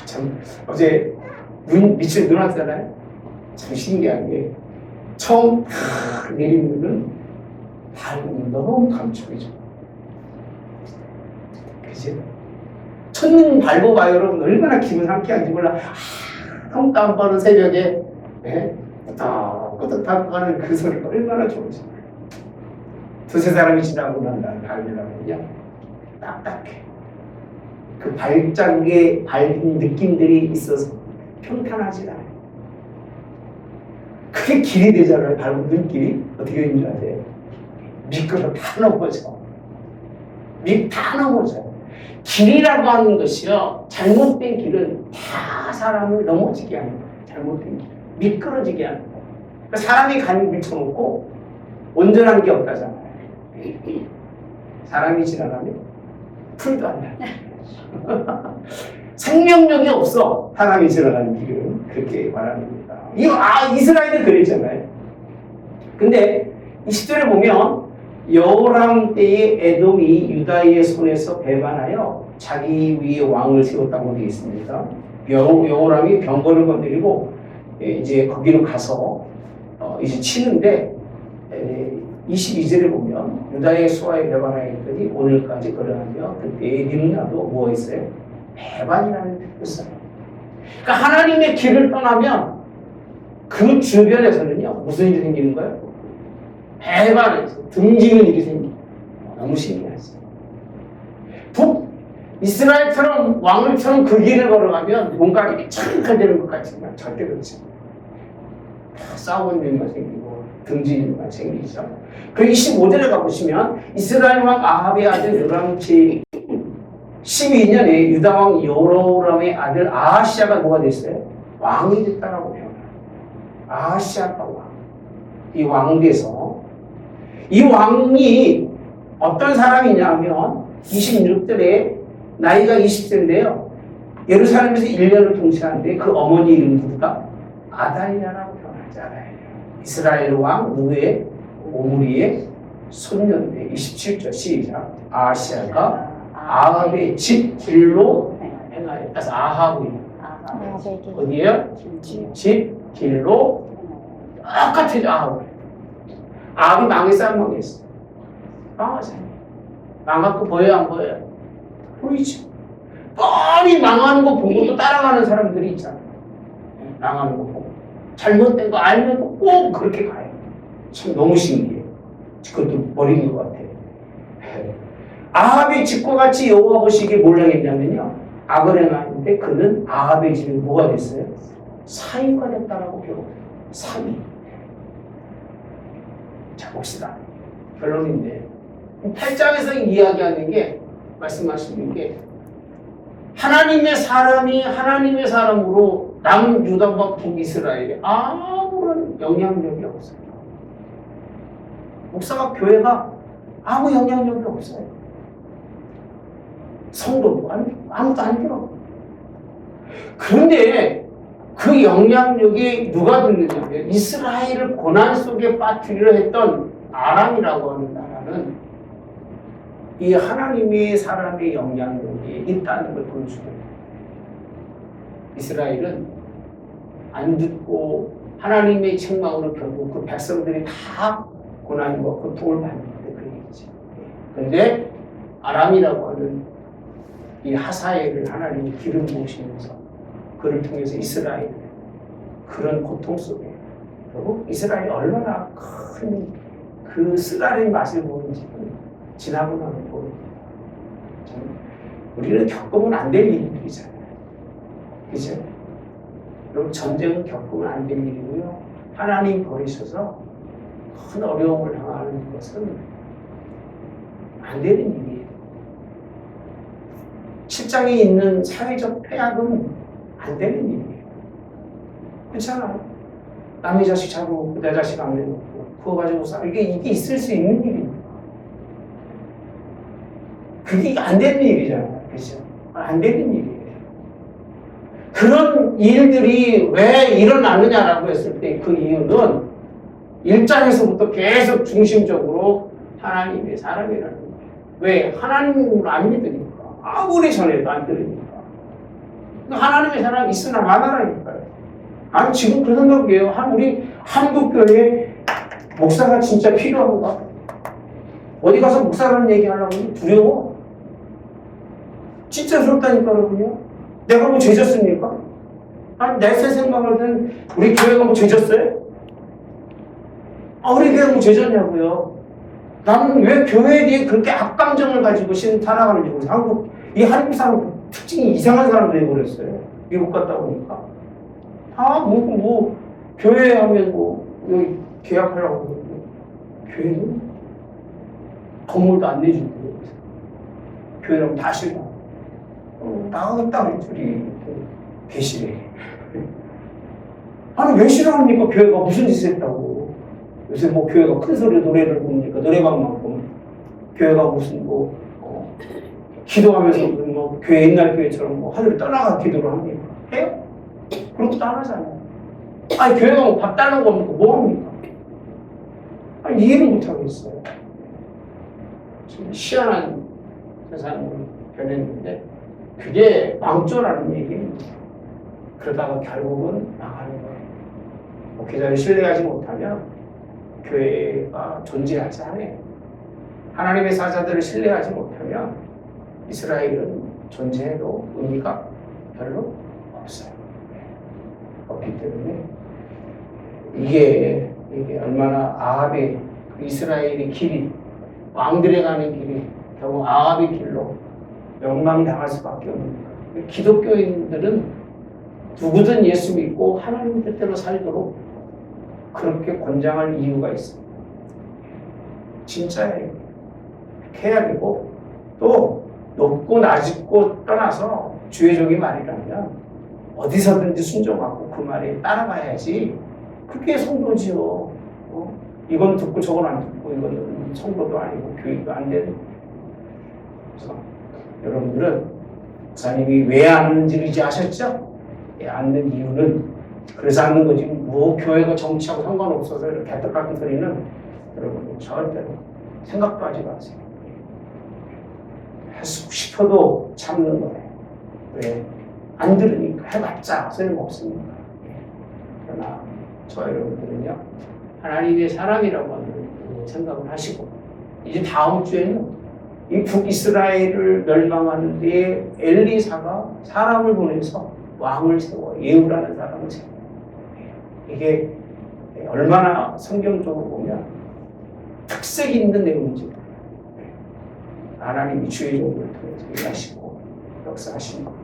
Speaker 1: 참 어제 밑에 눈 왔잖아요. 참 신기한 게 처음 탁 내리면은 밟으면 너무 감촉이죠. 그치? 첫눈 밟아봐요, 여러분. 얼마나 기분 상쾌한지 몰라. 형 깜빡하는 새벽에 끄덕끄덕 하는 그 소리가 얼마나 좋은지. 두세 사람이 지나고 난 다음에 밟으려면 그냥 딱딱해. 그 발자국에 밟은 느낌들이 있어서 평탄하지 않아요. 그게 길이 되잖아요. 밟은 눈길이. 어떻게 되는 줄 아세요? 미끄러 다 넘어져. 다 넘어져. 길이라고 하는 것이요, 잘못된 길은 다 사람을 넘어지게 하는 거예요. 잘못된 길. 미끄러지게 하는 거예요. 그러니까 사람이 가는 길 쳐놓고 온전한 게 없다잖아요. 사람이 지나가면 풀도 안 나요. 생명력이 없어. 사람이 지나가는 길은. 그렇게 말하는 겁니다. 이스라엘은 그랬잖아요. 근데 20절에 보면 여호람 때에 에돔이 유다의 손에서 배반하여 자기 위에 왕을 세웠다고 되어 있습니다. 여호람이 병거를 건드리고 이제 거기로 가서 이제 치는데 22절에 보면 유다의 수하에 배반하였더니 오늘까지 그러하며 그때의 림나도 뭐했어요? 배반이라는 뜻을 써요. 그러니까 하나님의 길을 떠나면 그 주변에서는요 무슨 일이 생기는 거예요? 배반해서 등지는 일이 생기고 너무 신기하지. 이스라엘처럼 왕을처럼 그 길을 걸어가면 뭔가 착하게 되는 것 같지만 절대 그렇지 않아요. 싸우는 일만 생기고 등지는 일만 생기죠. 그리고 25절에 가보시면 이스라엘 왕 아합의 아들 요람치 12년에 유다 왕 여로람의 아들 아하시아가 뭐가 됐어요? 왕이 됐다라고 해요. 아하시아가 왕. 이 왕돼서 이 왕이 어떤 사람이냐면 26절에 나이가 20세인데요. 예루살렘에서 1년을 통치하는데 그 어머니 이름 누구다? 아다리아라고 표현하잖아요. 이스라엘 왕 누구의? 오므리의 손녀인데 27절 시작. 아하시아가 아합의 집 길로 행하여. 그래서 아합이에요. 어디에요? 집 길로 똑같아요. 아합이 망했어 안 망했어? 망하잖아요. 망하고 보여요 안 보여요? 보이죠. 뻔히 망하는 거 보고도 따라가는 사람들이 있잖아요. 망하는 거 보고 잘못된 거 알면 꼭 그렇게 가요. 참 너무 신기해. 그것도 버린 것 같아요. 아합의 집과 같이 여호와 보시기에 뭘 하겠냐면요, 악을 행하는데 그는 아합의 집이 뭐가 됐어요? 사위가 됐다라고 배워요. 사위. 자 봅시다. 결론인데 8장에서 이야기하는 게 말씀하시는 게 하나님의 사람이 하나님의 사람으로 남유다와 북이스라엘에 아무런 영향력이 없어요. 목사가 교회가 아무 영향력이 없어요. 성도도 아무도 안 들어. 그런데 그 영향력이 누가 듣느냐면 이스라엘을 고난 속에 빠뜨리려 했던 아람이라고 하는 나라는 이 하나님의 사람의 영향력이 있다는 걸 보여주거든요. 이스라엘은 안 듣고 하나님의 책망으로 결국 그 백성들이 다 고난과 고통을 받는데 그 얘기지. 그런데 아람이라고 하는 이 하사엘을 하나님이 기름 부으시면서 그를 통해서 이스라엘 그런 고통 속에 결국 이스라엘이 얼마나 큰 그 쓰라린 맛을 보는지 지나고 나면 모릅니다. 우리는 겪으면 안 될 일들이잖아요. 그죠? 그럼 전쟁은 겪으면 안 될 일이고요. 하나님 버리셔서 큰 어려움을 당하는 것은 안 되는 일이에요. 실장에 있는 사회적 폐악은 안 되는 일이에요. 그렇잖아요. 남의 자식 잡고 내 자식 안 내놓고 그거 가지고 이게 있을 수 있는 일입니다. 그게 안 되는 일이잖아요. 그렇죠? 안 되는 일이에요. 그런 일들이 왜 일어나느냐라고 했을 때 그 이유는 일장에서부터 계속 중심적으로 하나님의 사람이라는 거예요. 왜? 하나님을 안 믿으니까. 아무리 전해도 안 들으니까. 하나님의 사람이 있으나 마나라니까요. 아니 지금 그 생각이에요. 우리 한국교회에 목사가 진짜 필요한가? 어디 가서 목사라는 얘기하려면 두려워. 진짜 무섭다니까 여러분요. 내가 뭐 죄졌습니까? 아니 내 생각할 때는 우리 교회가 뭐 죄졌어요? 우리 교회가 뭐 죄졌냐고요. 나는 왜 교회에 대해 그렇게 악감정을 가지고 살아가는지 모르겠어요. 한국 사람 특징이 이상한 사람들이 버렸어요. 미국 갔다 오니까. 교회 하면 여기 계약하려고 그러는데, 교회는 건물도 안 내준대요. 교회라면 다 싫다. 나가겠다, 우리 둘이 계시래. 왜 싫어합니까? 교회가 무슨 짓을 했다고. 요새 교회가 큰 소리로 노래를 부르니까 노래방만큼 교회가 무슨 기도하면서 교회 옛날 교회처럼 하늘을 떠나가 기도를 합니까? 해요? 그런 것도 안 하잖아요. 교회가 밥 달라고 합니까? 뭐 합니까? 이해를 못 하겠어요. 좀 희한한 세상으로 변했는데 그게 왕조라는 얘기입니다. 그러다가 결국은 나가는 거예요. 목회자를 신뢰하지 못하면 교회가 존재하지 않아요. 하나님의 사자들을 신뢰하지 못하면 이스라엘은 존재해도 의미가 별로 없어요. 없기 때문에 이게 얼마나 아합의 이스라엘의 길이 왕들에 가는 길이 결국 아합의 길로 멸망당할 수밖에 없는 거예요. 기독교인들은 누구든 예수 믿고 하나님 뜻대로 살도록 그렇게 권장할 이유가 있습니다. 진짜예요. 그렇게 해야 되고 또 높고 낮고 떠나서 주의 종이 말이라면 어디서든지 순종하고 그 말에 따라가야지. 그게 성도지요. 이건 듣고 저건 안 듣고 이거는 성도도 아니고 교육도 안 되는. 그래서 여러분들은 목사님이 왜 앉는지를 이제 아셨죠? 앉는 이유는 그래서 앉는 거지. 교회가 정치하고 상관없어서 이렇게 개떡 같은 소리는 여러분 절대로 생각도 하지 마세요. 하고 싶어도 참는 거예요. 왜? 안 들으니까 해봤자 소용없습니다. 그러나 저 여러분들은요, 하나님의 사람이라고 하는 생각을 하시고, 이제 다음 주에는 이 북이스라엘을 멸망하는 데에 엘리사가 사람을 보내서 왕을 세워, 예후라는 사람을 세워. 이게 얼마나 성경적으로 보면 특색이 있는 내용인지 하나님이 주의 종들을 통해서 일하시고 역사하시는 것들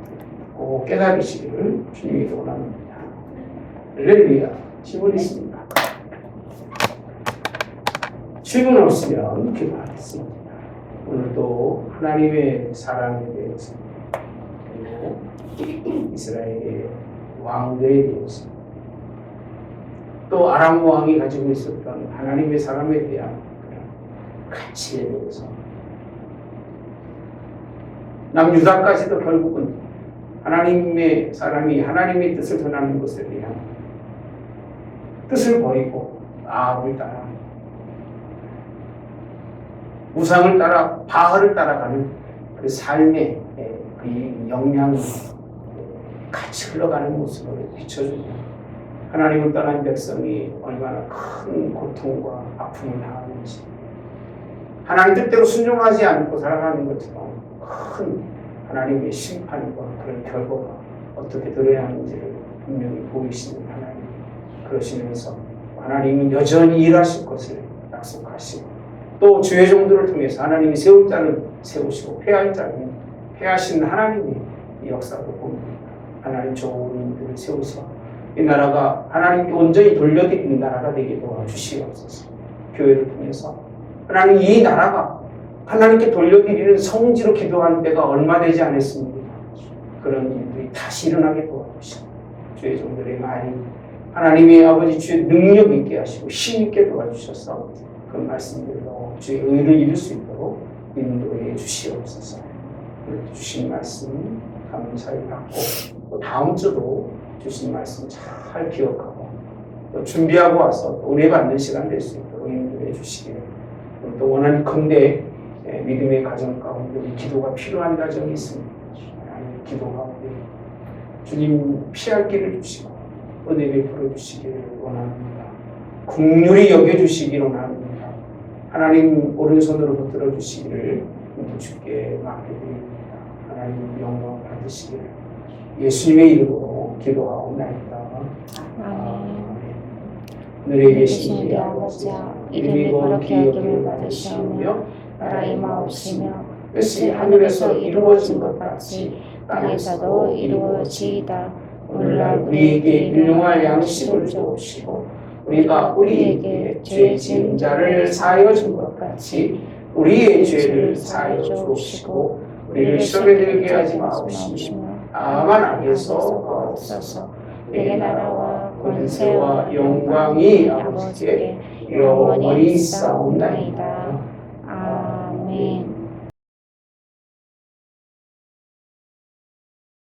Speaker 1: 꼭 깨달으시기를 주님이 원합니다. 할렐루야. 질문 있습니다. 질문 없으면 기도하겠습니다. 오늘도 하나님의 사랑에 대해서 그리고 이스라엘의 왕들에 대해서 또 아람 왕이 가지고 있었던 하나님의 사람에 대한 가치에 대해서 남유다까지도 결국은 하나님의 사람이 하나님의 뜻을 전하는 것에 대한 뜻을 버리고 아합을 따라 우상을 따라 바알을 따라가는 그 삶의 그 영향이 같이 흘러가는 모습을 비춰줍니다. 하나님을 떠난 백성이 얼마나 큰 고통과 아픔을 당하는지, 하나님 뜻대로 순종하지 않고 살아가는 것처럼 큰 하나님의 심판과 그런 결과가 어떻게 들어야 하는지를 분명히 보이시는 하나님, 그러시면서 하나님은 여전히 일하실 것을 약속하시고 또 주의 종들을 통해서 하나님이 세울 자는 세우시고 폐할 자는 폐하시는 하나님의 역사도 봅니다. 하나님 좋은 일들을 세우서 이 나라가 하나님께 온전히 돌려드리는 나라가 되게 도와주시옵소서. 교회를 통해서 하나님 이 나라가 하나님께 돌려드리는 성지로 기도하는 때가 얼마 되지 않았습니다. 그런 일들이 다시 일어나게 도와주시고 주의 종들의 말이 하나님의 아버지 주의 능력 있게 하시고 힘 있게 도와주셔서 그 말씀들로 주의 의를 이룰 수 있도록 인도해 주시옵소서. 주신 말씀 감사히 받고 또 다음 주도 주신 말씀 잘 기억하고 또 준비하고 와서 또 은혜 받는 시간 될 수 있도록 인도해 주시기를 또 원하건대 믿음의 가정 가운데 우리 기도가 필요한 가정이 있습니다. 하나님 기도 가운데 주님 피할 길을 주시고 은혜 베풀어 주시기를 원합니다. 긍휼히 여겨주시기를 원합니다. 하나님 오른손으로 붙들어 주시기를 주께 맡겨드립니다. 하나님 영광 받으시기를 예수님의 이름으로 기도하옵나이다. 아멘. 하늘에 계신 우리 아버지야, 이름이 거룩히 여김을 받으시오며 나라의 마옵시며 뜻이 하늘에서 이루어진 것 같이 땅에서도 이루어지이다. 오늘날 우리에게 일용할 양식을 주옵시고 우리가 우리에게 죄 지은 자를 사하여 준 것 같이 우리의 죄를 사하여 주옵시고 우리를 시험에 들게 하지 마옵시며 다만 악에서 구하옵소서. 내게 나라와 권세와 영광이 아버지께 영원히 있사옵나이다. 아멘.